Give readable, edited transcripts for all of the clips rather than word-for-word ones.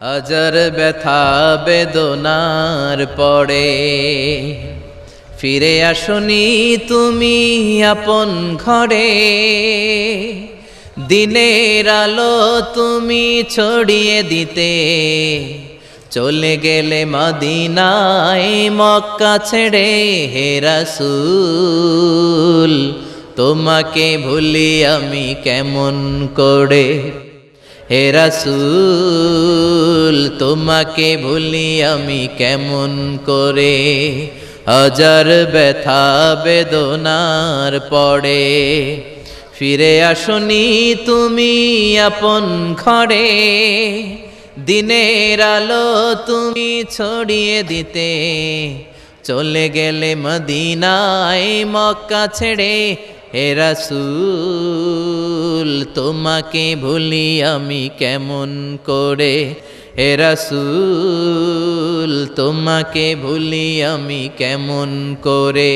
হাজার ব্যথা বেদনার পরে ফিরে আসনি তুমি আপন ঘরে। দিনের আলো তুমি ছড়িয়ে দিতে চলে গেলে মদিনায় মক্কা ছেড়ে। হে রাসূল তোমাকে ভুলি আমি কেমন করে। হে রাসূল তোমাকে ভুলি আমি কেমন করে। হাজার ব্যথা বেদনার পরে ফিরে আসনি তুমি আপন ঘরে। দিনের আলো তুমি ছড়িয়ে দিতে চলে গেলে মদিনায় মক্কা ছেড়ে। হে রাসূল তোমাকে ভুলি আমি কেমন করে। হে রাসূল তোমাকে ভুলি আমি কেমন করে।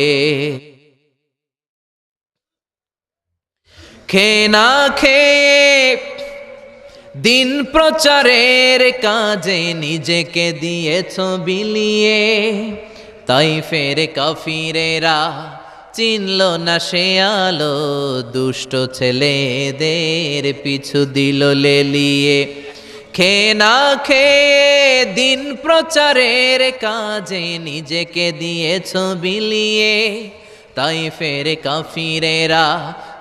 খেয়ে না খেয়ে দিন প্রচারের কাজে নিজেকে দিয়েছ বিলিয়ে। তাইফের কাফিরেরা চিনল না সে আলো, দুষ্ট ছেলেদের পিছু দিল লেলিয়ে। খেয়ে না খেয়ে দিন প্রচারের কাজে নিজেকে দিয়েছ বিলিয়ে। তাইফের কাফিরেরা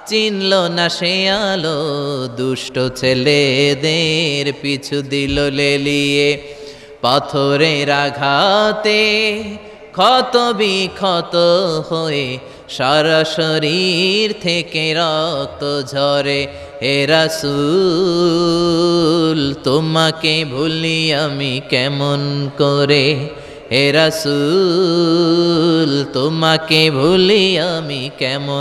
চিনল না সে আলো, দুষ্ট ছেলেদের পিছু দিল লেলিয়ে। পাথরের আঘাতে ক্ষত বিক্ষত হয়ে সারা শরীর থেকে রক্ত ঝরে। হে রাসূল তোমাকে ভুলি আমি কেমন করে। হে রাসূল তোমাকে ভুলি আমি কেমন